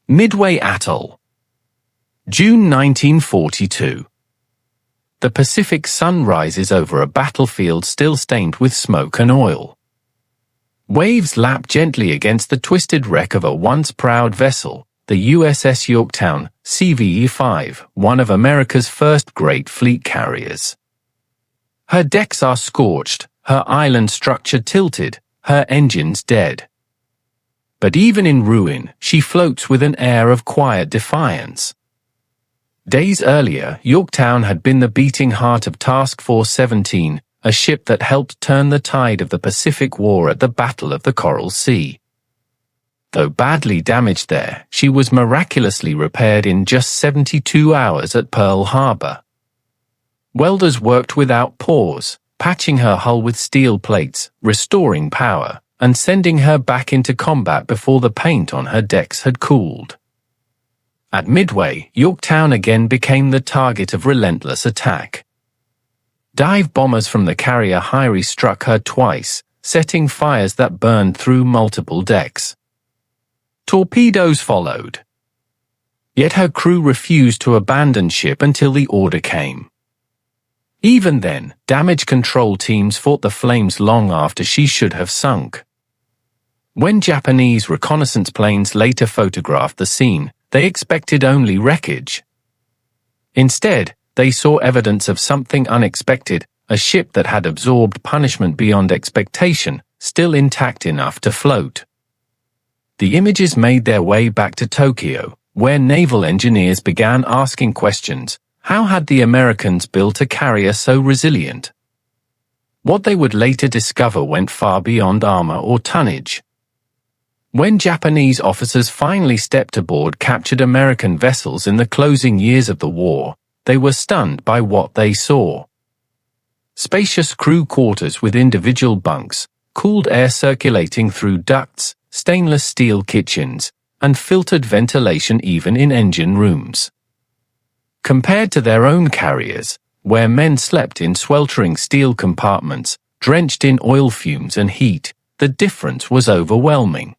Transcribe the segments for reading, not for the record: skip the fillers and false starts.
Midway Atoll. June 1942. The Pacific sun rises over a battlefield still stained with smoke and oil. Waves lap gently against the twisted wreck of a once proud vessel, the USS Yorktown, CVE-5, one of America's first great fleet carriers. Her decks are scorched, her island structure tilted, her engines dead. But even in ruin, she floats with an air of quiet defiance. Days earlier, Yorktown had been the beating heart of Task Force 17, a ship that helped turn the tide of the Pacific War at the Battle of the Coral Sea. Though badly damaged there, she was miraculously repaired in just 72 hours at Pearl Harbor. Welders worked without pause, patching her hull with steel plates, restoring power, and sending her back into combat before the paint on her decks had cooled. At Midway, Yorktown again became the target of relentless attack. Dive bombers from the carrier Hyrie struck her twice, setting fires that burned through multiple decks. Torpedoes followed. Yet her crew refused to abandon ship until the order came. Even then, damage control teams fought the flames long after she should have sunk. When Japanese reconnaissance planes later photographed the scene, they expected only wreckage. Instead, they saw evidence of something unexpected, a ship that had absorbed punishment beyond expectation, still intact enough to float. The images made their way back to Tokyo, where naval engineers began asking questions. How had the Americans built a carrier so resilient? What they would later discover went far beyond armor or tonnage. When Japanese officers finally stepped aboard captured American vessels in the closing years of the war, they were stunned by what they saw. Spacious crew quarters with individual bunks, cooled air circulating through ducts, stainless steel kitchens, and filtered ventilation even in engine rooms. Compared to their own carriers, where men slept in sweltering steel compartments, drenched in oil fumes and heat, the difference was overwhelming.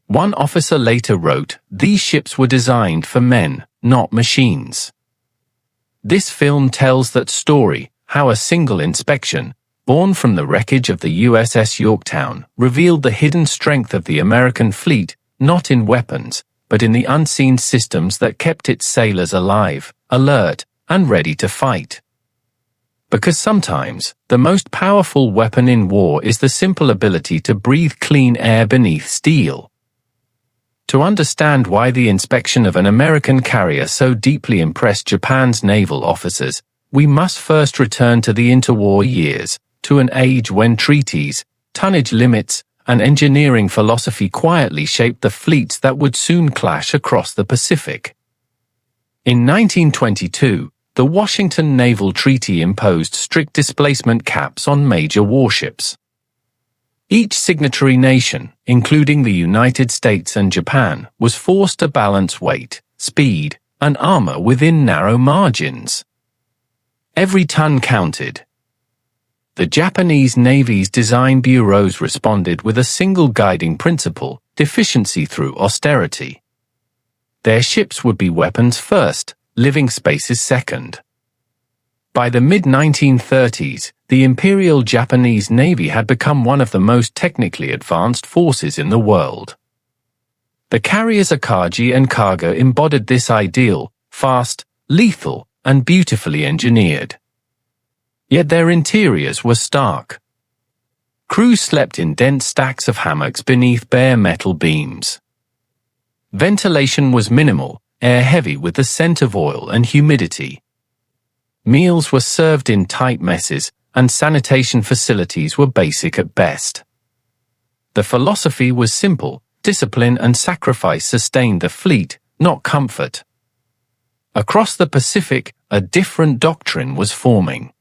One officer later wrote, "These ships were designed for men, not machines." This film tells that story, how a single inspection, born from the wreckage of the USS Yorktown, revealed the hidden strength of the American fleet, not in weapons, but in the unseen systems that kept its sailors alive, alert, and ready to fight. Because sometimes, the most powerful weapon in war is the simple ability to breathe clean air beneath steel. To understand why the inspection of an American carrier so deeply impressed Japan's naval officers, we must first return to the interwar years, to an age when treaties, tonnage limits, and engineering philosophy quietly shaped the fleets that would soon clash across the Pacific. In 1922, the Washington Naval Treaty imposed strict displacement caps on major warships. Each signatory nation, including the United States and Japan, was forced to balance weight, speed, and armor within narrow margins. Every ton counted. The Japanese Navy's design bureaus responded with a single guiding principle: efficiency through austerity. Their ships would be weapons first, living spaces second. By the mid-1930s, the Imperial Japanese Navy had become one of the most technically advanced forces in the world. The carriers Akagi and Kaga embodied this ideal: fast, lethal, and beautifully engineered. Yet their interiors were stark. Crews slept in dense stacks of hammocks beneath bare metal beams. Ventilation was minimal, air heavy with the scent of oil and humidity. Meals were served in tight messes, and sanitation facilities were basic at best. The philosophy was simple: discipline and sacrifice sustained the fleet, not comfort. Across the Pacific, a different doctrine was forming.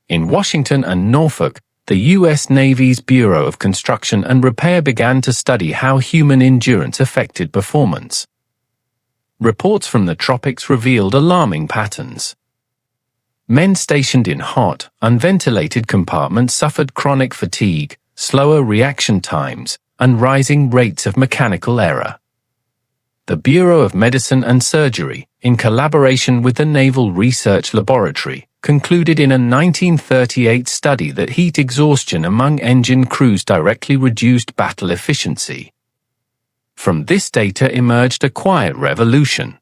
In Washington and Norfolk, the U.S. Navy's Bureau of Construction and Repair began to study how human endurance affected performance. Reports from the tropics revealed alarming patterns. Men stationed in hot, unventilated compartments suffered chronic fatigue, slower reaction times, and rising rates of mechanical error. Bureau of Medicine and Surgery, in collaboration with the Naval Research Laboratory, concluded in a 1938 study that heat exhaustion among engine crews directly reduced battle efficiency. From this data emerged a quiet revolution.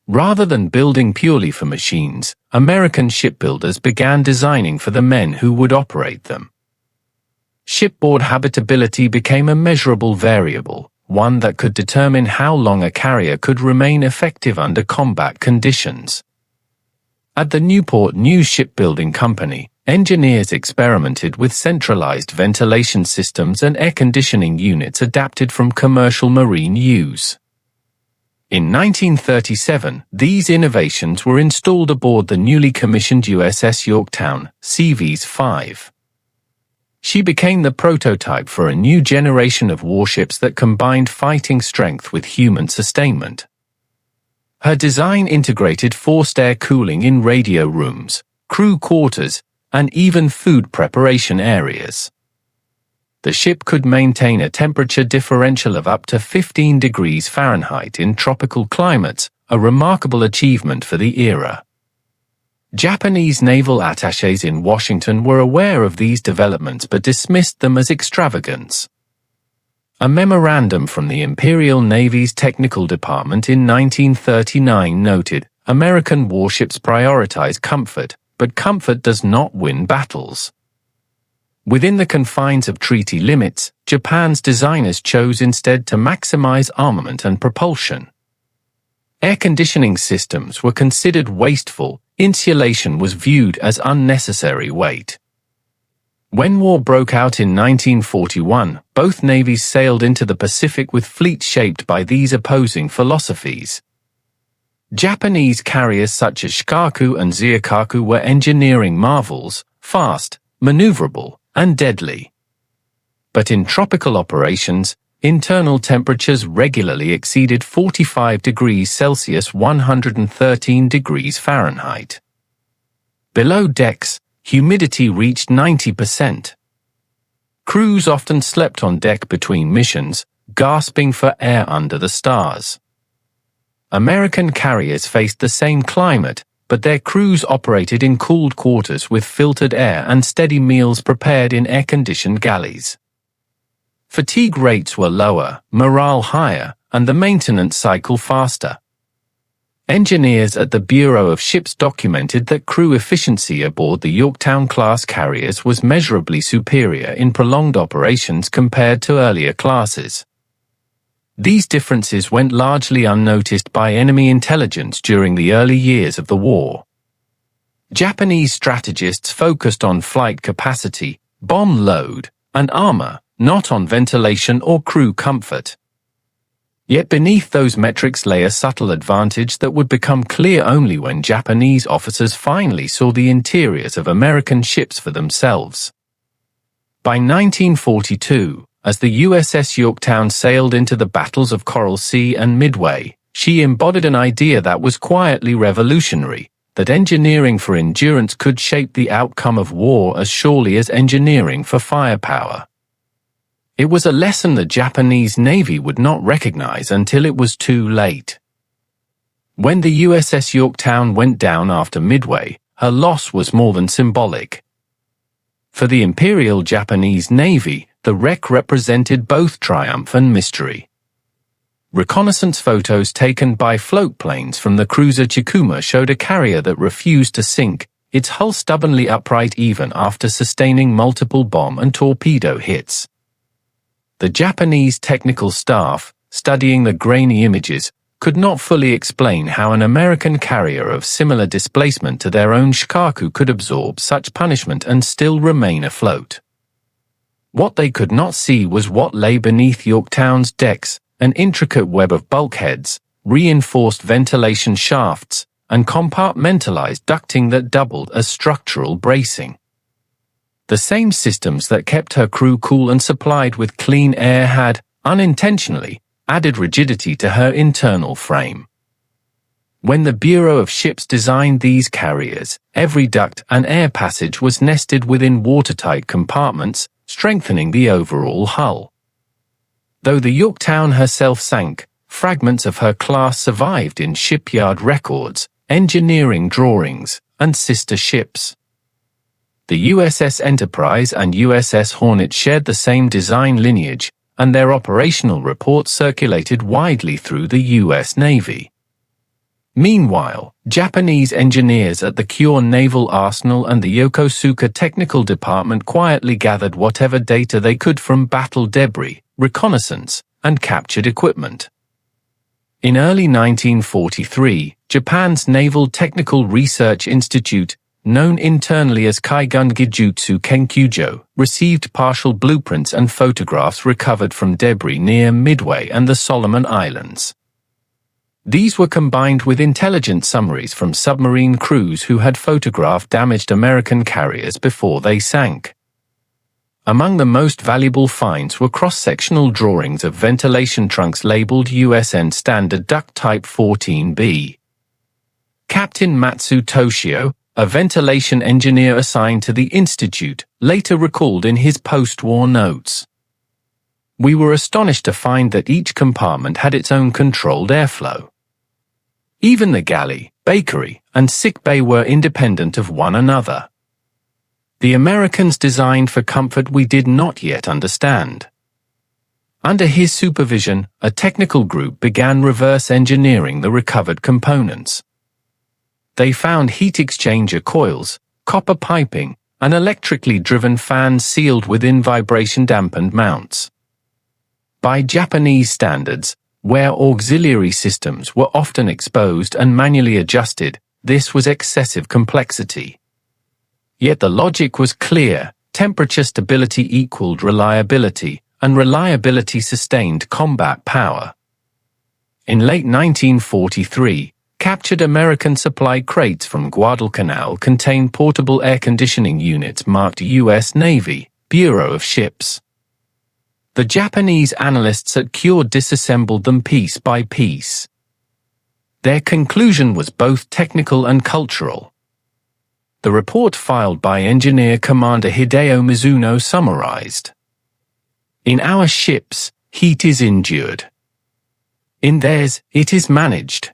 Rather than building purely for machines, American shipbuilders began designing for the men who would operate them. Shipboard habitability became a measurable variable, one that could determine how long a carrier could remain effective under combat conditions. At the Newport News Shipbuilding Company, engineers experimented with centralized ventilation systems and air conditioning units adapted from commercial marine use. In 1937, these innovations were installed aboard the newly commissioned USS Yorktown, CV's 5. She became the prototype for a new generation of warships that combined fighting strength with human sustainment. Her design integrated forced air cooling in radio rooms, crew quarters, and even food preparation areas. The ship could maintain a temperature differential of up to 15 degrees Fahrenheit in tropical climates, a remarkable achievement for the era. Japanese naval attachés in Washington were aware of these developments but dismissed them as extravagance. A memorandum from the Imperial Navy's Technical Department in 1939 noted, "American warships prioritize comfort, but comfort does not win battles." Within the confines of treaty limits, Japan's designers chose instead to maximize armament and propulsion. Air conditioning systems were considered wasteful, insulation was viewed as unnecessary weight. When war broke out in 1941, both navies sailed into the Pacific with fleets shaped by these opposing philosophies. Japanese carriers such as Shikaku and Zyakaku were engineering marvels, fast, maneuverable, and deadly. But in tropical operations, internal temperatures regularly exceeded 45 degrees Celsius (113 degrees Fahrenheit). Below decks, humidity reached 90%. Crews often slept on deck between missions, gasping for air under the stars. American carriers faced the same climate, but their crews operated in cooled quarters with filtered air and steady meals prepared in air-conditioned galleys. Fatigue rates were lower, morale higher, and the maintenance cycle faster. Engineers at the Bureau of Ships documented that crew efficiency aboard the Yorktown-class carriers was measurably superior in prolonged operations compared to earlier classes. These differences went largely unnoticed by enemy intelligence during the early years of the war. Japanese strategists focused on flight capacity, bomb load, and armor, not on ventilation or crew comfort. Yet beneath those metrics lay a subtle advantage that would become clear only when Japanese officers finally saw the interiors of American ships for themselves. By 1942, as the USS Yorktown sailed into the battles of Coral Sea and Midway, she embodied an idea that was quietly revolutionary, that engineering for endurance could shape the outcome of war as surely as engineering for firepower. It was a lesson the Japanese Navy would not recognize until it was too late. When the USS Yorktown went down after Midway, her loss was more than symbolic. For the Imperial Japanese Navy, the wreck represented both triumph and mystery. Reconnaissance photos taken by float planes from the cruiser Chikuma showed a carrier that refused to sink, its hull stubbornly upright even after sustaining multiple bomb and torpedo hits. The Japanese technical staff, studying the grainy images, could not fully explain how an American carrier of similar displacement to their own Shikaku could absorb such punishment and still remain afloat. What they could not see was what lay beneath Yorktown's decks, an intricate web of bulkheads, reinforced ventilation shafts, and compartmentalized ducting that doubled as structural bracing. The same systems that kept her crew cool and supplied with clean air had, unintentionally, added rigidity to her internal frame. When the Bureau of Ships designed these carriers, every duct and air passage was nested within watertight compartments, strengthening the overall hull. Though the Yorktown herself sank, fragments of her class survived in shipyard records, engineering drawings, and sister ships. The USS Enterprise and USS Hornet shared the same design lineage, and their operational reports circulated widely through the US Navy. Meanwhile, Japanese engineers at the Kure Naval Arsenal and the Yokosuka Technical Department quietly gathered whatever data they could from battle debris, reconnaissance, and captured equipment. In early 1943, Japan's Naval Technical Research Institute, known internally as Kaigun Gijutsu Kenkyujo, received partial blueprints and photographs recovered from debris near Midway and the Solomon Islands. These were combined with intelligence summaries from submarine crews who had photographed damaged American carriers before they sank. Among the most valuable finds were cross-sectional drawings of ventilation trunks labeled USN Standard Duct Type 14B. Captain Matsu Toshio, a ventilation engineer assigned to the institute, later recalled in his post-war notes, "We were astonished to find that each compartment had its own controlled airflow. Even the galley, bakery, and sickbay were independent of one another. The Americans designed for comfort we did not yet understand." Under his supervision, a technical group began reverse engineering the recovered components. They found heat exchanger coils, copper piping, and electrically driven fans sealed within vibration-dampened mounts. By Japanese standards, where auxiliary systems were often exposed and manually adjusted, this was excessive complexity. Yet the logic was clear: temperature stability equaled reliability, and reliability sustained combat power. In late 1943, captured American supply crates from Guadalcanal contained portable air conditioning units marked U.S. Navy, Bureau of Ships. The Japanese analysts at Kure disassembled them piece by piece. Their conclusion was both technical and cultural. The report filed by Engineer Commander Hideo Mizuno summarized, "In our ships, heat is endured. In theirs, it is managed."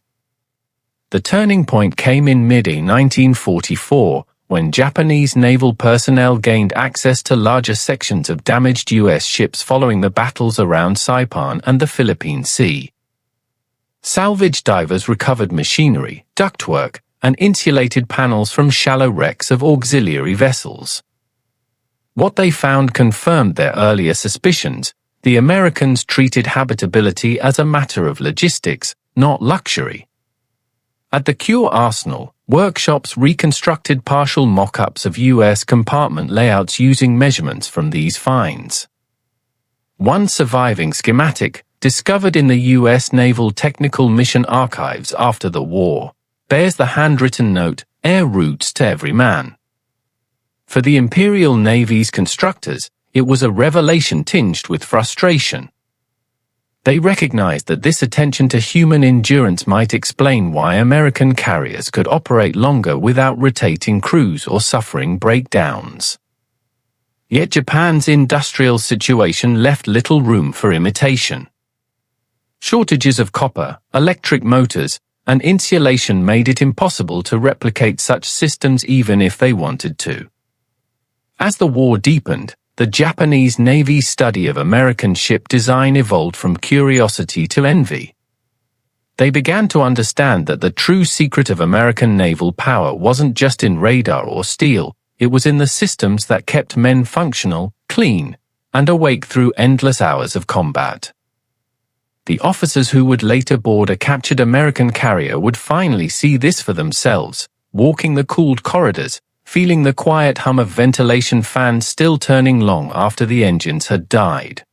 The turning point came in mid-1944, when Japanese naval personnel gained access to larger sections of damaged U.S. ships following the battles around Saipan and the Philippine Sea. Salvage divers recovered machinery, ductwork, and insulated panels from shallow wrecks of auxiliary vessels. What they found confirmed their earlier suspicions: the Americans treated habitability as a matter of logistics, not luxury. At the Kure Arsenal, workshops reconstructed partial mock-ups of U.S. compartment layouts using measurements from these finds. One surviving schematic, discovered in the U.S. Naval Technical Mission archives after the war, bears the handwritten note, "Air routes to every man." For the Imperial Navy's constructors, it was a revelation tinged with frustration. They recognized that this attention to human endurance might explain why American carriers could operate longer without rotating crews or suffering breakdowns. Yet Japan's industrial situation left little room for imitation. Shortages of copper, electric motors, and insulation made it impossible to replicate such systems even if they wanted to. As the war deepened, the Japanese Navy's study of American ship design evolved from curiosity to envy. They began to understand that the true secret of American naval power wasn't just in radar or steel, it was in the systems that kept men functional, clean, and awake through endless hours of combat. The officers who would later board a captured American carrier would finally see this for themselves, walking the cooled corridors, feeling the quiet hum of ventilation fans still turning long after the engines had died.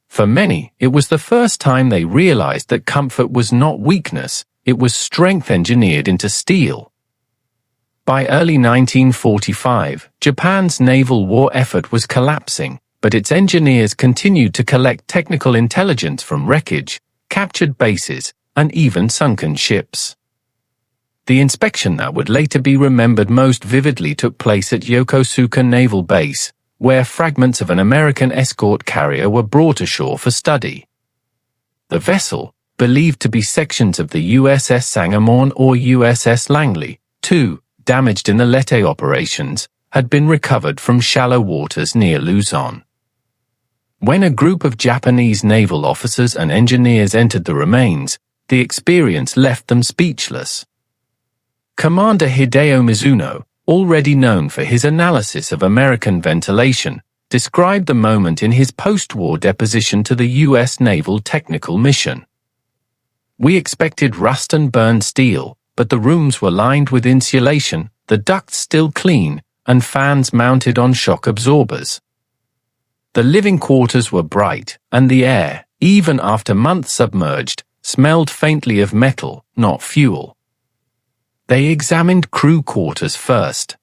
For many, it was the first time they realized that comfort was not weakness, it was strength engineered into steel. By early 1945, Japan's naval war effort was collapsing, but its engineers continued to collect technical intelligence from wreckage, captured bases, and even sunken ships. The inspection that would later be remembered most vividly took place at Yokosuka Naval Base, where fragments of an American escort carrier were brought ashore for study. The vessel, believed to be sections of the USS Sangamon or USS Langley, too, damaged in the Leyte operations, had been recovered from shallow waters near Luzon. When a group of Japanese naval officers and engineers entered the remains, the experience left them speechless. Commander Hideo Mizuno, already known for his analysis of American ventilation, described the moment in his post-war deposition to the U.S. Naval Technical Mission. "We expected rust and burned steel, but the rooms were lined with insulation, the ducts still clean, and fans mounted on shock absorbers. The living quarters were bright, and the air, even after months submerged, smelled faintly of metal, not fuel." They examined crew quarters first.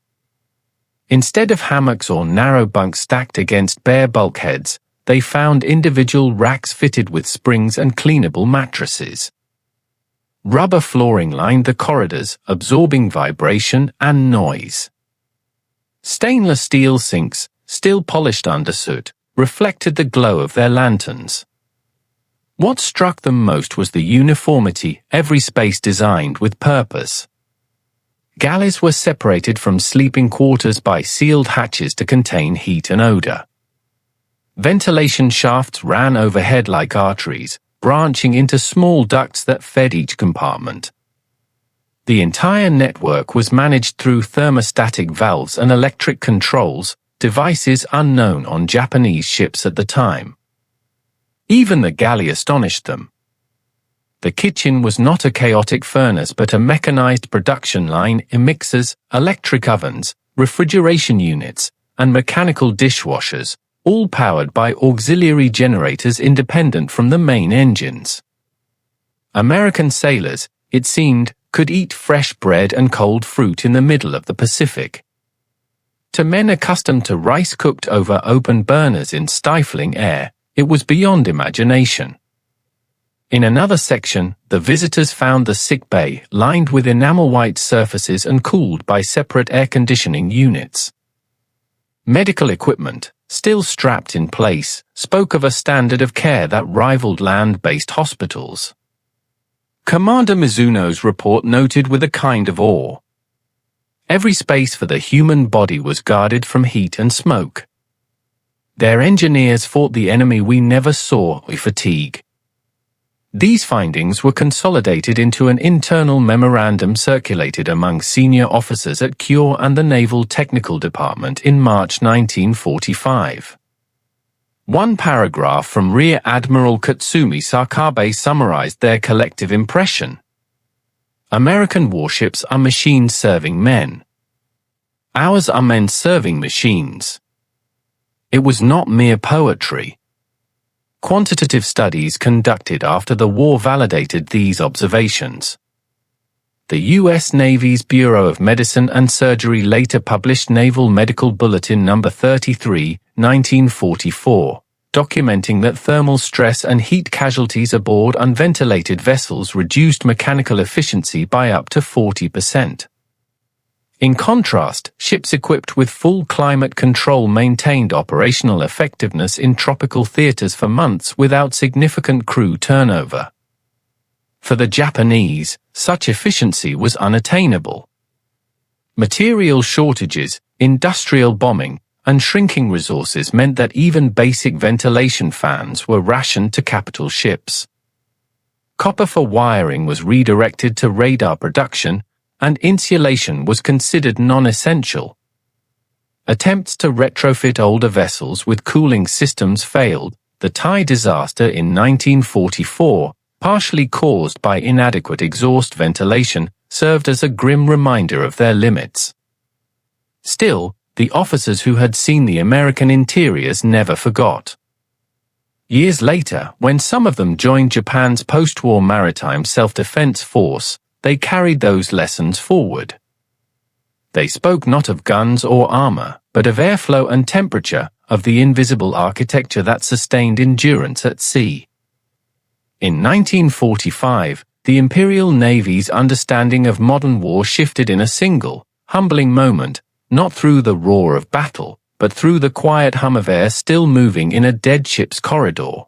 Instead of hammocks or narrow bunks stacked against bare bulkheads, they found individual racks fitted with springs and cleanable mattresses. Rubber flooring lined the corridors, absorbing vibration and noise. Stainless steel sinks, still polished under soot, reflected the glow of their lanterns. What struck them most was the uniformity, every space designed with purpose. Galleys were separated from sleeping quarters by sealed hatches to contain heat and odor. Ventilation shafts ran overhead like arteries, branching into small ducts that fed each compartment. The entire network was managed through thermostatic valves and electric controls, devices unknown on Japanese ships at the time. Even the galley astonished them. The kitchen was not a chaotic furnace but a mechanized production line in mixers, electric ovens, refrigeration units, and mechanical dishwashers, all powered by auxiliary generators independent from the main engines. American sailors, it seemed, could eat fresh bread and cold fruit in the middle of the Pacific. To men accustomed to rice cooked over open burners in stifling air, it was beyond imagination. In another section, the visitors found the sick bay lined with enamel-white surfaces and cooled by separate air conditioning units. Medical equipment, still strapped in place, spoke of a standard of care that rivaled land-based hospitals. Commander Mizuno's report noted with a kind of awe. Every space for the human body was guarded from heat and smoke. Their engineers fought the enemy we never saw, fatigue. These findings were consolidated into an internal memorandum circulated among senior officers at CURE and the Naval Technical Department in March 1945. One paragraph from Rear Admiral Katsumi Sakabe summarized their collective impression. "American warships are machines serving men. Ours are men serving machines." It was not mere poetry. Quantitative studies conducted after the war validated these observations. The U.S. Navy's Bureau of Medicine and Surgery later published Naval Medical Bulletin No. 33, 1944, documenting that thermal stress and heat casualties aboard unventilated vessels reduced mechanical efficiency by up to 40%. In contrast, ships equipped with full climate control maintained operational effectiveness in tropical theaters for months without significant crew turnover. For the Japanese, such efficiency was unattainable. Material shortages, industrial bombing, and shrinking resources meant that even basic ventilation fans were rationed to capital ships. Copper for wiring was redirected to radar production, and insulation was considered non-essential. Attempts to retrofit older vessels with cooling systems failed. The Thai disaster in 1944, partially caused by inadequate exhaust ventilation, served as a grim reminder of their limits. Still, the officers who had seen the American interiors never forgot. Years later, when some of them joined Japan's post-war maritime self-defense force, they carried those lessons forward. They spoke not of guns or armor, but of airflow and temperature, of the invisible architecture that sustained endurance at sea. In 1945, the Imperial Navy's understanding of modern war shifted in a single, humbling moment, not through the roar of battle, but through the quiet hum of air still moving in a dead ship's corridor.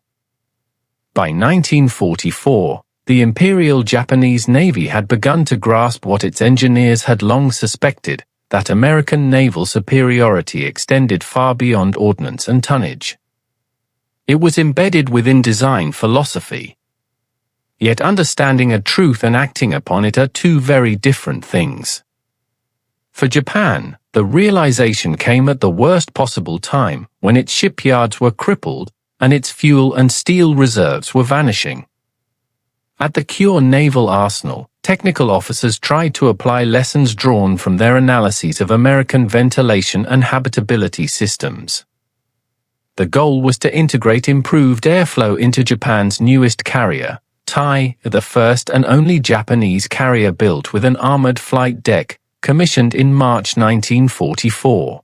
By 1944, the Imperial Japanese Navy had begun to grasp what its engineers had long suspected, that American naval superiority extended far beyond ordnance and tonnage. It was embedded within design philosophy. Yet understanding a truth and acting upon it are two very different things. For Japan, the realization came at the worst possible time, when its shipyards were crippled and its fuel and steel reserves were vanishing. At the Kure Naval Arsenal, technical officers tried to apply lessons drawn from their analyses of American ventilation and habitability systems. The goal was to integrate improved airflow into Japan's newest carrier, Tai, the first and only Japanese carrier built with an armored flight deck, commissioned in March 1944.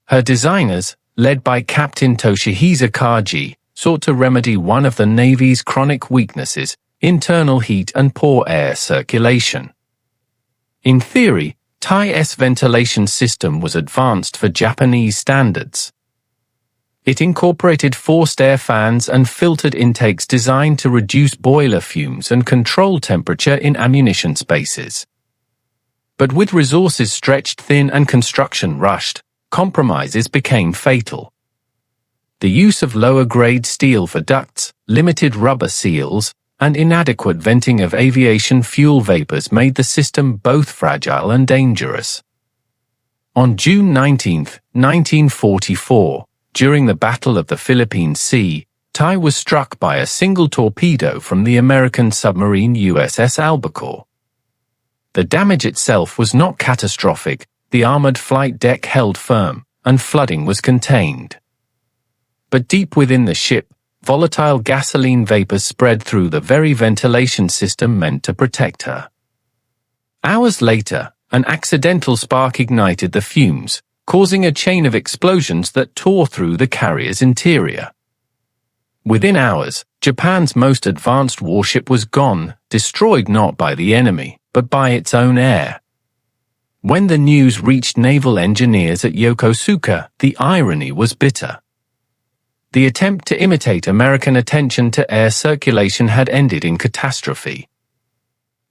Her designers, led by Captain Toshihisa Kaji, sought to remedy one of the Navy's chronic weaknesses, internal heat and poor air circulation. In theory, TAI's ventilation system was advanced for Japanese standards. It incorporated forced air fans and filtered intakes designed to reduce boiler fumes and control temperature in ammunition spaces. But with resources stretched thin and construction rushed, compromises became fatal. The use of lower-grade steel for ducts, limited rubber seals, and inadequate venting of aviation fuel vapors made the system both fragile and dangerous. On June 19, 1944, during the Battle of the Philippine Sea, Tai was struck by a single torpedo from the American submarine USS Albacore. The damage itself was not catastrophic, the armored flight deck held firm, and flooding was contained. But deep within the ship, volatile gasoline vapors spread through the very ventilation system meant to protect her. Hours later, an accidental spark ignited the fumes, causing a chain of explosions that tore through the carrier's interior. Within hours, Japan's most advanced warship was gone, destroyed not by the enemy, but by its own air. When the news reached naval engineers at Yokosuka, the irony was bitter. The attempt to imitate American attention to air circulation had ended in catastrophe.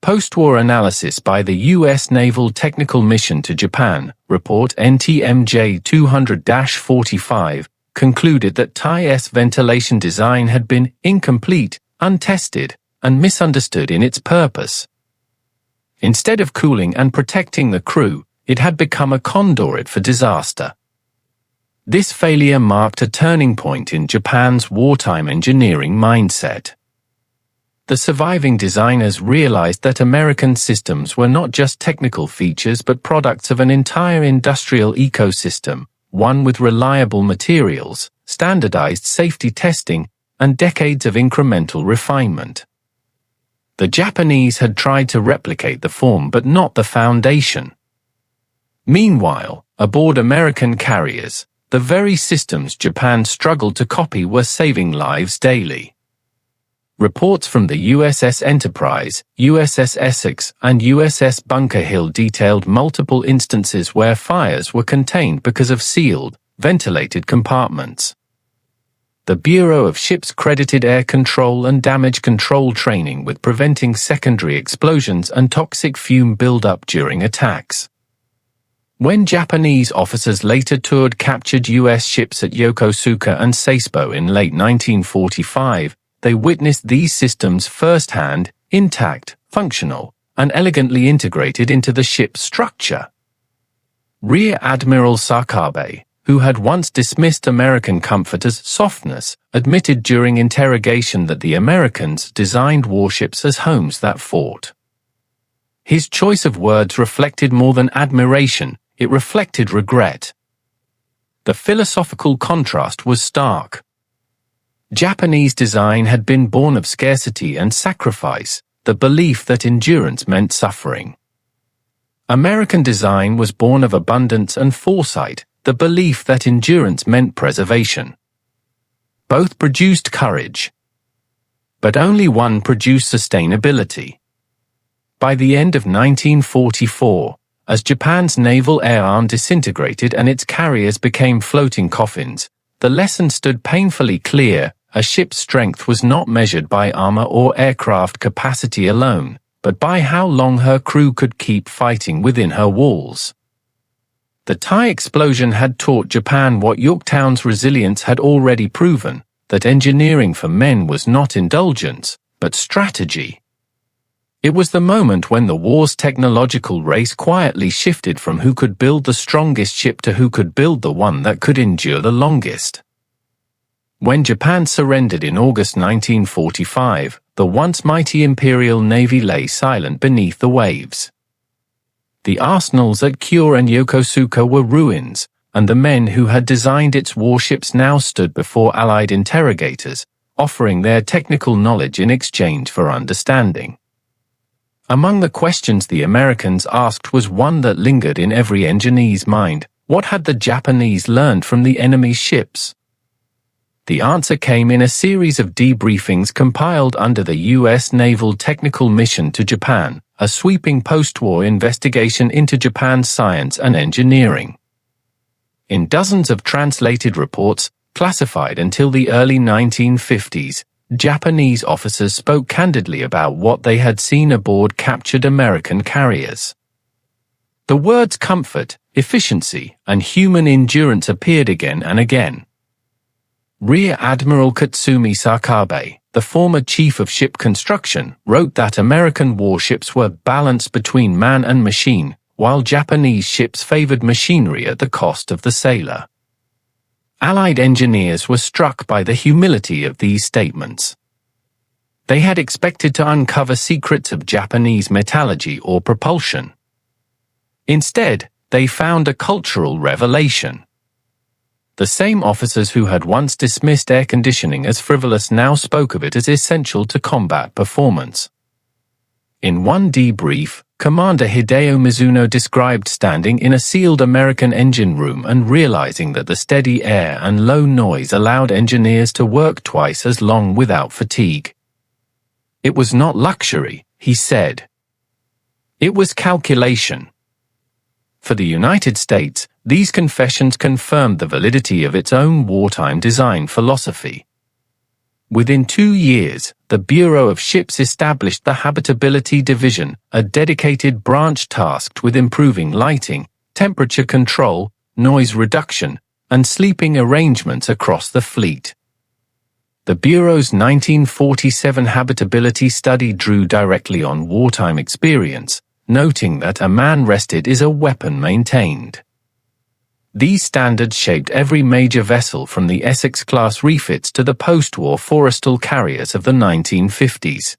Postwar analysis by the U.S. Naval Technical Mission to Japan, report NTMJ 200-45, concluded that TAI's ventilation design had been incomplete, untested, and misunderstood in its purpose. Instead of cooling and protecting the crew, it had become a conduit for disaster. This failure marked a turning point in Japan's wartime engineering mindset. The surviving designers realized that American systems were not just technical features but products of an entire industrial ecosystem, one with reliable materials, standardized safety testing, and decades of incremental refinement. The Japanese had tried to replicate the form but not the foundation. Meanwhile, aboard American carriers, the very systems Japan struggled to copy were saving lives daily. Reports from the USS Enterprise, USS Essex, and USS Bunker Hill detailed multiple instances where fires were contained because of sealed, ventilated compartments. The Bureau of Ships credited air control and damage control training with preventing secondary explosions and toxic fume buildup during attacks. When Japanese officers later toured captured U.S. ships at Yokosuka and Sasebo in late 1945, they witnessed these systems firsthand, intact, functional, and elegantly integrated into the ship's structure. Rear Admiral Sakabe, who had once dismissed American comfort as softness, admitted during interrogation that the Americans designed warships as homes that fought. His choice of words reflected more than admiration, it reflected regret. The philosophical contrast was stark. Japanese design had been born of scarcity and sacrifice, the belief that endurance meant suffering. American design was born of abundance and foresight, the belief that endurance meant preservation. Both produced courage. But only one produced sustainability. By the end of 1944, as Japan's naval air arm disintegrated and its carriers became floating coffins, the lesson stood painfully clear: a ship's strength was not measured by armor or aircraft capacity alone, but by how long her crew could keep fighting within her walls. The Thai explosion had taught Japan what Yorktown's resilience had already proven, that engineering for men was not indulgence, but strategy. It was the moment when the war's technological race quietly shifted from who could build the strongest ship to who could build the one that could endure the longest. When Japan surrendered in August 1945, the once mighty Imperial Navy lay silent beneath the waves. The arsenals at Kure and Yokosuka were ruins, and the men who had designed its warships now stood before Allied interrogators, offering their technical knowledge in exchange for understanding. Among the questions the Americans asked was one that lingered in every engineer's mind: what had the Japanese learned from the enemy's ships? The answer came in a series of debriefings compiled under the U.S. Naval Technical Mission to Japan, a sweeping post-war investigation into Japan's science and engineering. In dozens of translated reports, classified until the early 1950s, Japanese officers spoke candidly about what they had seen aboard captured American carriers. The words comfort, efficiency, and human endurance appeared again and again. Rear Admiral Katsumi Sakabe, the former chief of ship construction, wrote that American warships were balanced between man and machine, while Japanese ships favored machinery at the cost of the sailor. Allied engineers were struck by the humility of these statements. They had expected to uncover secrets of Japanese metallurgy or propulsion. Instead, they found a cultural revelation. The same officers who had once dismissed air conditioning as frivolous now spoke of it as essential to combat performance. In one debrief, Commander Hideo Mizuno described standing in a sealed American engine room and realizing that the steady air and low noise allowed engineers to work twice as long without fatigue. It was not luxury, he said. It was calculation. For the United States, these confessions confirmed the validity of its own wartime design philosophy. Within 2 years, the Bureau of Ships established the Habitability Division, a dedicated branch tasked with improving lighting, temperature control, noise reduction, and sleeping arrangements across the fleet. The Bureau's 1947 habitability study drew directly on wartime experience, noting that a man rested is a weapon maintained. These standards shaped every major vessel from the Essex-class refits to the post-war Forrestal carriers of the 1950s.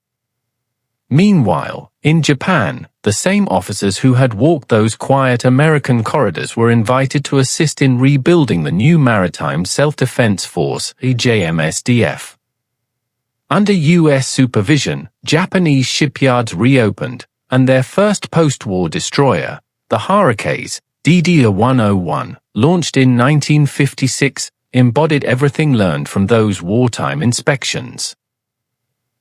Meanwhile, in Japan, the same officers who had walked those quiet American corridors were invited to assist in rebuilding the new Maritime Self-Defense Force, JMSDF. Under U.S. supervision, Japanese shipyards reopened, and their first post-war destroyer, the Harakes, DD-101, launched in 1956, embodied everything learned from those wartime inspections.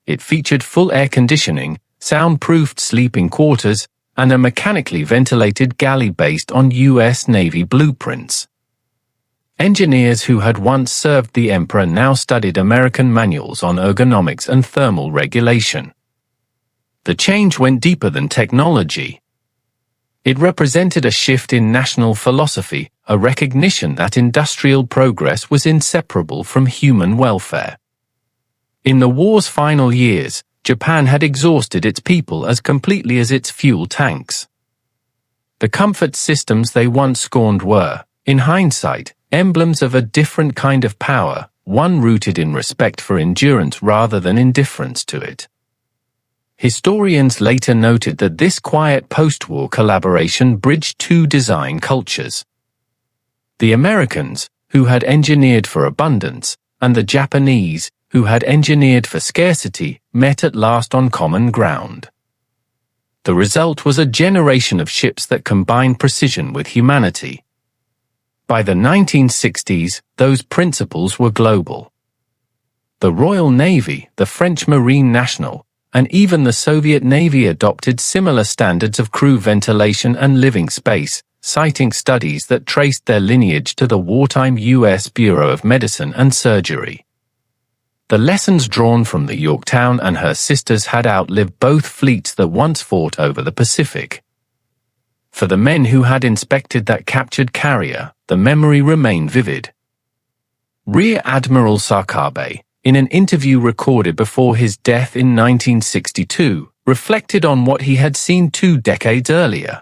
It featured full air conditioning, soundproofed sleeping quarters, and a mechanically ventilated galley based on U.S. Navy blueprints. Engineers who had once served the Emperor now studied American manuals on ergonomics and thermal regulation. The change went deeper than technology. It represented a shift in national philosophy, a recognition that industrial progress was inseparable from human welfare. In the war's final years, Japan had exhausted its people as completely as its fuel tanks. The comfort systems they once scorned were, in hindsight, emblems of a different kind of power, one rooted in respect for endurance rather than indifference to it. Historians later noted that this quiet post-war collaboration bridged two design cultures. The Americans, who had engineered for abundance, and the Japanese, who had engineered for scarcity, met at last on common ground. The result was a generation of ships that combined precision with humanity. By the 1960s, those principles were global. The Royal Navy, the French Marine National, and even the Soviet Navy adopted similar standards of crew ventilation and living space, citing studies that traced their lineage to the wartime U.S. Bureau of Medicine and Surgery. The lessons drawn from the Yorktown and her sisters had outlived both fleets that once fought over the Pacific. For the men who had inspected that captured carrier, the memory remained vivid. Rear Admiral Sakabe, in an interview recorded before his death in 1962, reflected on what he had seen 2 decades earlier.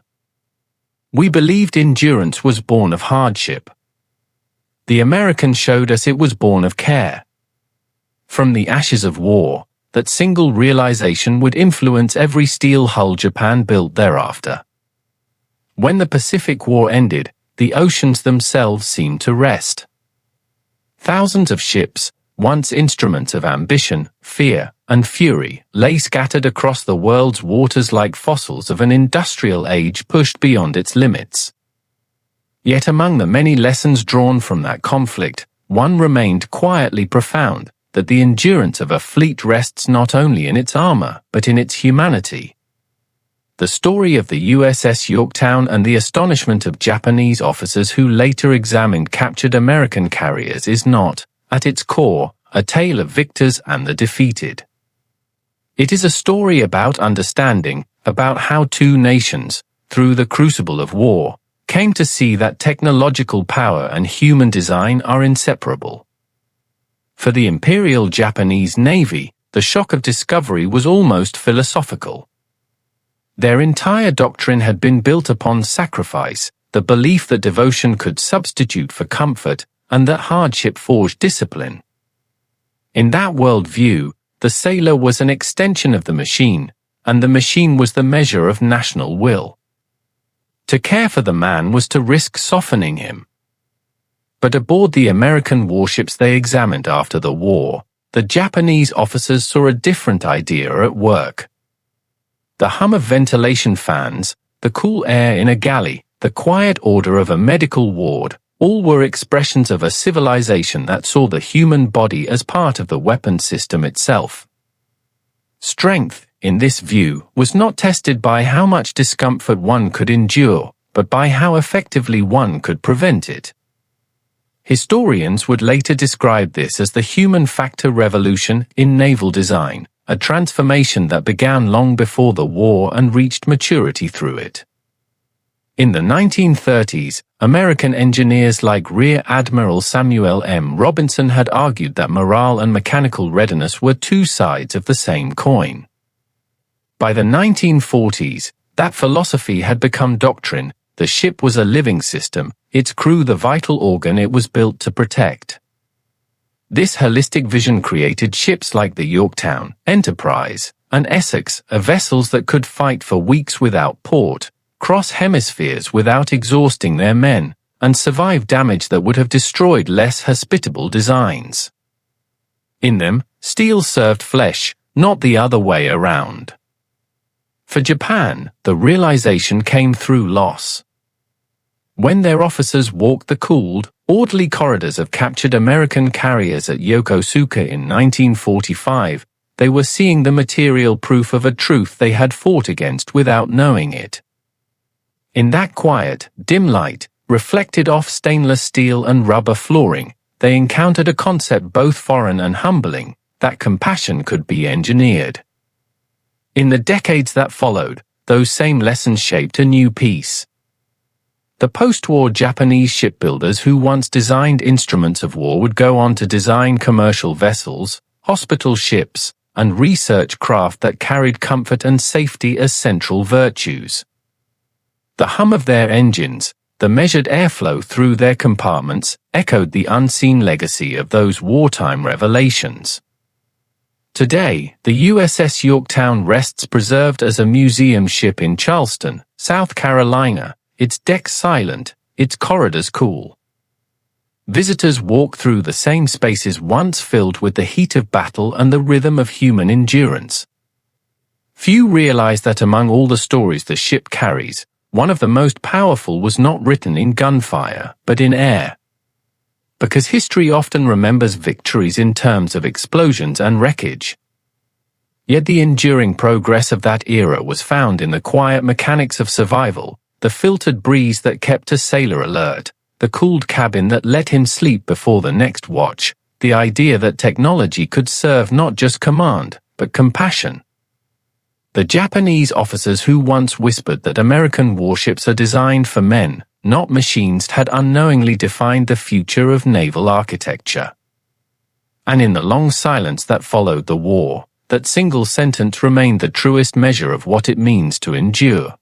"We believed endurance was born of hardship. The Americans showed us it was born of care. From the ashes of war, that single realization would influence every steel hull Japan built thereafter. When the Pacific War ended, the oceans themselves seemed to rest. Thousands of ships, once instruments of ambition, fear, and fury, lay scattered across the world's waters like fossils of an industrial age pushed beyond its limits. Yet among the many lessons drawn from that conflict, one remained quietly profound, that the endurance of a fleet rests not only in its armor, but in its humanity." The story of the USS Yorktown and the astonishment of Japanese officers who later examined captured American carriers is not, at its core, a tale of victors and the defeated. It is a story about understanding, about how 2 nations, through the crucible of war, came to see that technological power and human design are inseparable. For the Imperial Japanese Navy, the shock of discovery was almost philosophical. Their entire doctrine had been built upon sacrifice, the belief that devotion could substitute for comfort, and that hardship forged discipline. In that worldview, the sailor was an extension of the machine, and the machine was the measure of national will. To care for the man was to risk softening him. But aboard the American warships they examined after the war, the Japanese officers saw a different idea at work. The hum of ventilation fans, the cool air in a galley, the quiet order of a medical ward, all were expressions of a civilization that saw the human body as part of the weapon system itself. Strength, in this view, was not tested by how much discomfort one could endure, but by how effectively one could prevent it. Historians would later describe this as the human factor revolution in naval design, a transformation that began long before the war and reached maturity through it. In the 1930s, American engineers like Rear Admiral Samuel M. Robinson had argued that morale and mechanical readiness were 2 sides of the same coin. By the 1940s, that philosophy had become doctrine. The ship was a living system, its crew the vital organ it was built to protect. This holistic vision created ships like the Yorktown, Enterprise, and Essex, vessels that could fight for weeks without port, cross hemispheres without exhausting their men, and survive damage that would have destroyed less hospitable designs. In them, steel served flesh, not the other way around. For Japan, the realization came through loss. When their officers walked the cooled, orderly corridors of captured American carriers at Yokosuka in 1945, they were seeing the material proof of a truth they had fought against without knowing it. In that quiet, dim light, reflected off stainless steel and rubber flooring, they encountered a concept both foreign and humbling, that compassion could be engineered. In the decades that followed, those same lessons shaped a new peace. The post-war Japanese shipbuilders who once designed instruments of war would go on to design commercial vessels, hospital ships, and research craft that carried comfort and safety as central virtues. The hum of their engines, the measured airflow through their compartments, echoed the unseen legacy of those wartime revelations. Today, the USS Yorktown rests preserved as a museum ship in Charleston, South Carolina, its decks silent, its corridors cool. Visitors walk through the same spaces once filled with the heat of battle and the rhythm of human endurance. Few realize that among all the stories the ship carries, one of the most powerful was not written in gunfire, but in air. Because history often remembers victories in terms of explosions and wreckage. Yet the enduring progress of that era was found in the quiet mechanics of survival, the filtered breeze that kept a sailor alert, the cooled cabin that let him sleep before the next watch, the idea that technology could serve not just command, but compassion. The Japanese officers who once whispered that American warships are designed for men, not machines, had unknowingly defined the future of naval architecture. And in the long silence that followed the war, that single sentence remained the truest measure of what it means to endure.